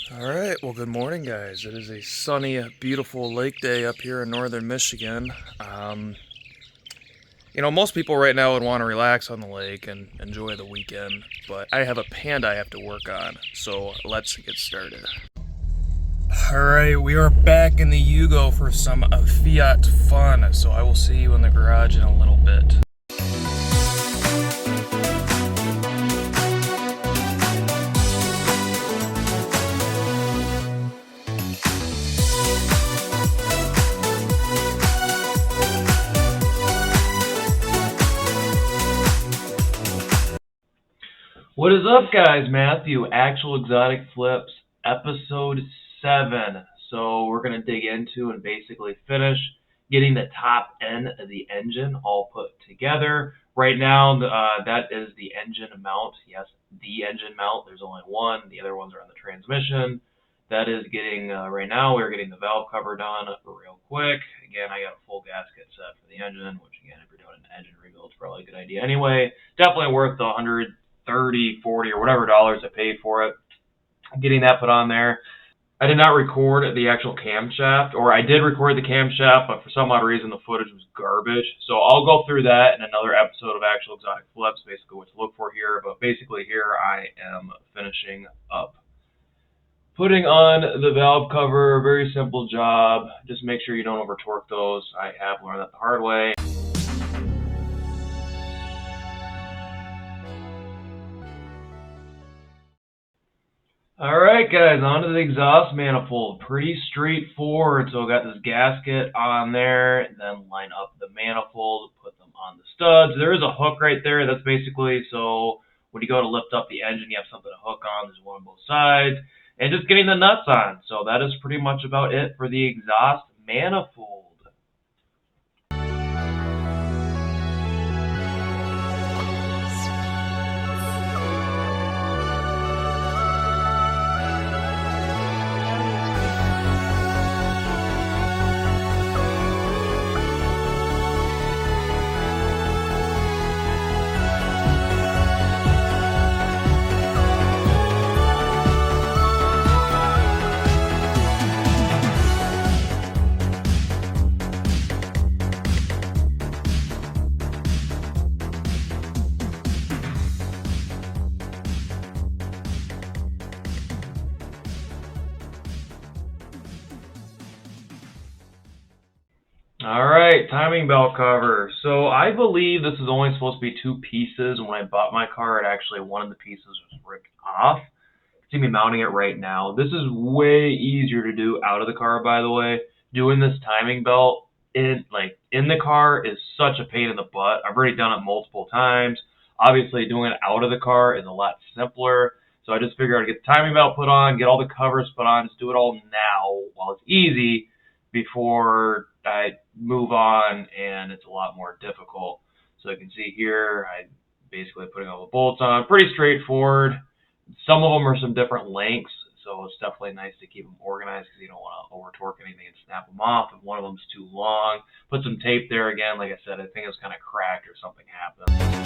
Alright, well good morning guys. It is a sunny, beautiful lake day up here in northern Michigan. Most people right now would want to relax on the lake and enjoy the weekend, but I have a Panda I have to work on, so let's get started. Alright, we are back in the Yugo for some Fiat fun, so I will see you in the garage in a little bit. What is up, guys? Matthew, Actual Exotic Flips, episode 7. So we're going to dig into and basically finish getting the top end of the engine all put together. Right now, that is the engine mount. Yes, the engine mount. There's only one. The other ones are on the transmission. That is getting, right now, we're getting the valve cover done real quick. Again, I got a full gasket set for the engine, which, again, if you're doing an engine rebuild, it's probably a good idea anyway. Definitely worth the 130, 40, or whatever dollars I paid for it. Getting that put on there. I did not record the actual camshaft, or I did record the camshaft, but for some odd reason the footage was garbage. So I'll go through that in another episode of Actual Exotic Flips, basically what to look for here. But basically here I am finishing up putting on the valve cover. Very simple job. Just make sure you don't over torque those. I have learned that the hard way. Alright guys, onto the exhaust manifold. Pretty straightforward. So I got this gasket on there, and then line up the manifold, put them on the studs. There is a hook right there. That's basically so when you go to lift up the engine, you have something to hook on. There's one on both sides. And just getting the nuts on. So that is pretty much about it for the exhaust manifold. Alright, timing belt cover. So I believe this is only supposed to be 2 pieces. When I bought my car, actually one of the pieces was ripped off. You see me mounting it right now. This is way easier to do out of the car, by the way. Doing this timing belt in the car is such a pain in the butt. I've already done it multiple times. Obviously, doing it out of the car is a lot simpler. So I just figured I'd get the timing belt put on, get all the covers put on, just do it all now while it's easy before I move on and it's a lot more difficult. So you can see here, I basically putting all the bolts on. Pretty straightforward. Some of them are some different lengths, so it's definitely nice to keep them organized because you don't want to over torque anything and snap them off. If one of them's too long, put some tape there again. Like I said, I think it was kind of cracked or something happened.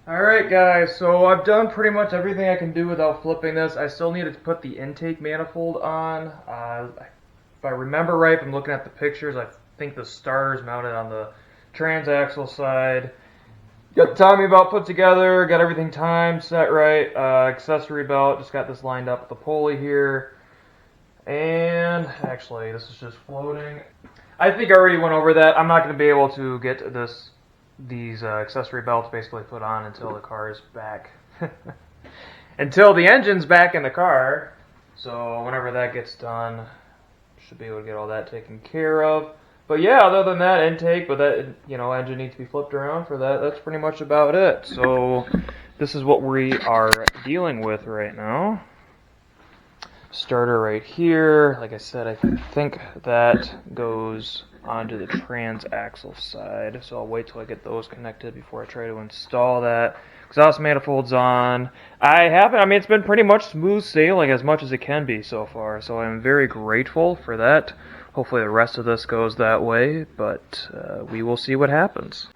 Alright guys, so I've done pretty much everything I can do without flipping this. I still need to put the intake manifold on. If I remember right from looking at the pictures, I think the starter's mounted on the transaxle side. Got the timing belt put together, got everything timed, set right. Accessory belt, just got this lined up with the pulley here. And actually, this is just floating. I think I already went over that. I'm not going to be able to get these accessory belts basically put on until the car is back. Until the engine's back in the car. So whenever that gets done, should be able to get all that taken care of. But yeah, other than that, intake, but that, engine needs to be flipped around for that. That's pretty much about it. So this is what we are dealing with right now. Starter right here. Like I said, I think that goes onto the transaxle side. So I'll wait till I get those connected before I try to install that. Exhaust manifold's on. It's been pretty much smooth sailing as much as it can be so far. So I'm very grateful for that. Hopefully the rest of this goes that way, but we will see what happens.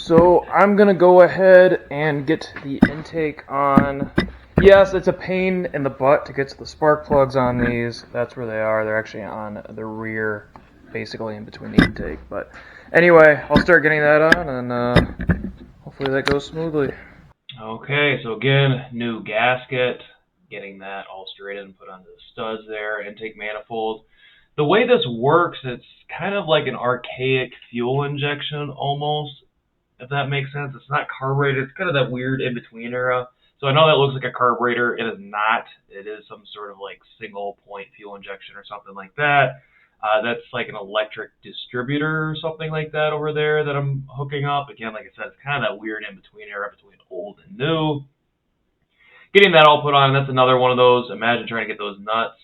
So I'm gonna go ahead and get the intake on. Yes, it's a pain in the butt to get to the spark plugs on these. That's where they are. They're actually on the rear, basically in between the intake. But anyway, I'll start getting that on, and hopefully that goes smoothly. Okay, so again, new gasket, getting that all straightened and put onto the studs there, intake manifold. The way this works, it's kind of like an archaic fuel injection almost, if that makes sense. It's not carbureted, it's kind of that weird in-between era. So I know that looks like a carburetor. It is not. It is some sort of like single point fuel injection or something like that. That's like an electric distributor or something like that over there that I'm hooking up. Again, like I said, it's kind of that weird in-between era between old and new. Getting that all put on, that's another one of those. Imagine trying to get those nuts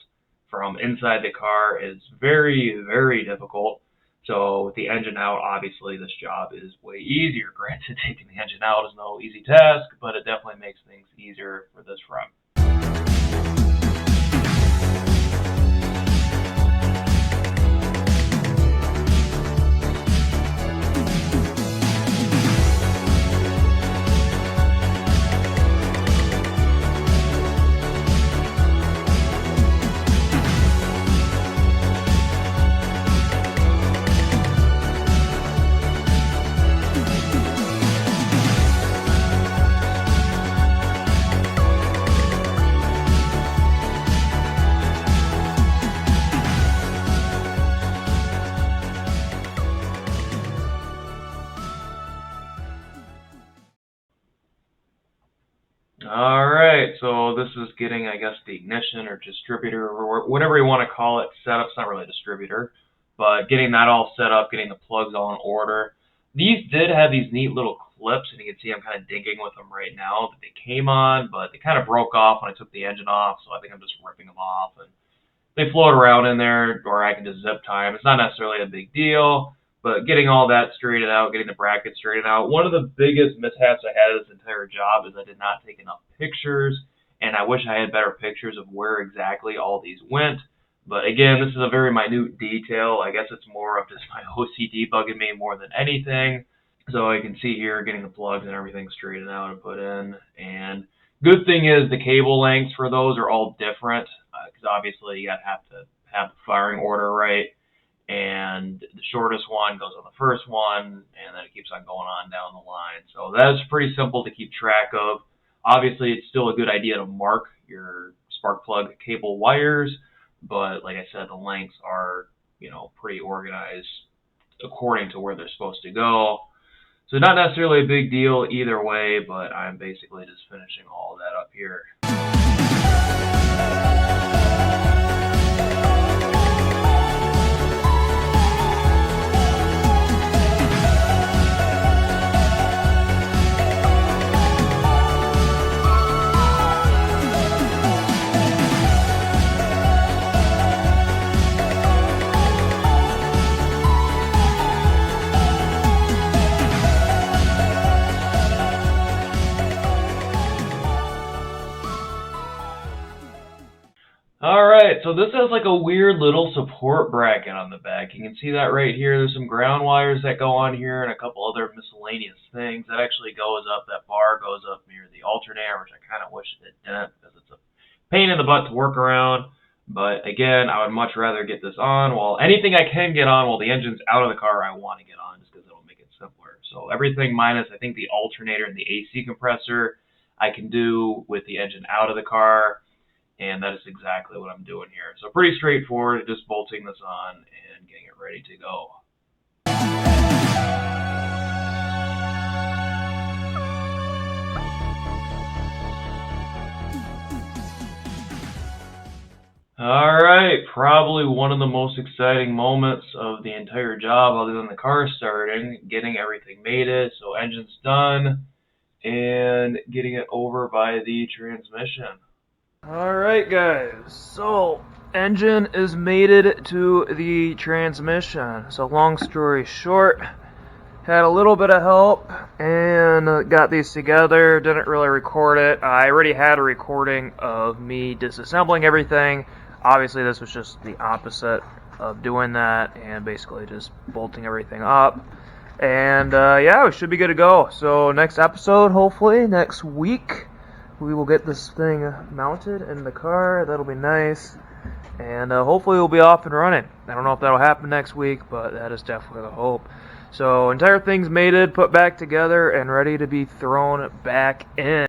from inside the car is very, very difficult. So with the engine out, obviously this job is way easier. Granted, taking the engine out is no easy task, but it definitely makes things easier for this front. All right, so this is getting, I guess, the ignition or distributor or whatever you want to call it set up. It's not really a distributor, but getting that all set up, getting the plugs all in order. These did have these neat little clips, and you can see I'm kind of digging with them right now that they came on, but they kind of broke off when I took the engine off, so I think I'm just ripping them off. And they float around in there, or I can just zip tie them. It's not necessarily a big deal, but getting all that straightened out, getting the brackets straightened out. One of the biggest mishaps I had of this entire job is I did not take enough pictures, and I wish I had better pictures of where exactly all these went. But again, this is a very minute detail. I guess it's more of just my OCD bugging me more than anything. So I can see here getting the plugs and everything straightened out and put in. And good thing is the cable lengths for those are all different, because obviously you have to have the firing order right. And the shortest one goes on the first one, and then it keeps on going on down the line. So that's pretty simple to keep track of. Obviously, it's still a good idea to mark your spark plug cable wires, but like I said, the lengths are, pretty organized according to where they're supposed to go. So not necessarily a big deal either way, but I'm basically just finishing all that up here. Alright, so this has like a weird little support bracket on the back. You can see that right here. There's some ground wires that go on here and a couple other miscellaneous things. That actually goes up, that bar goes up near the alternator, which I kind of wish it didn't because it's a pain in the butt to work around. But again, I would much rather get this on. Well, anything I can get on while the engine's out of the car, I want to get on just because it'll make it simpler. So everything minus, I think, the alternator and the AC compressor, I can do with the engine out of the car. And that is exactly what I'm doing here. So pretty straightforward, just bolting this on and getting it ready to go. Alright, probably one of the most exciting moments of the entire job other than the car starting, getting everything mated, so engine's done, and getting it over by the transmission. Alright guys, so engine is mated to the transmission. So long story short, had a little bit of help and got these together, didn't really record it. I already had a recording of me disassembling everything. Obviously this was just the opposite of doing that and basically just bolting everything up. And yeah, we should be good to go. So next episode, hopefully next week, we will get this thing mounted in the car. That'll be nice. And hopefully we'll be off and running. I don't know if that'll happen next week, but that is definitely the hope. So entire thing's mated, put back together, and ready to be thrown back in.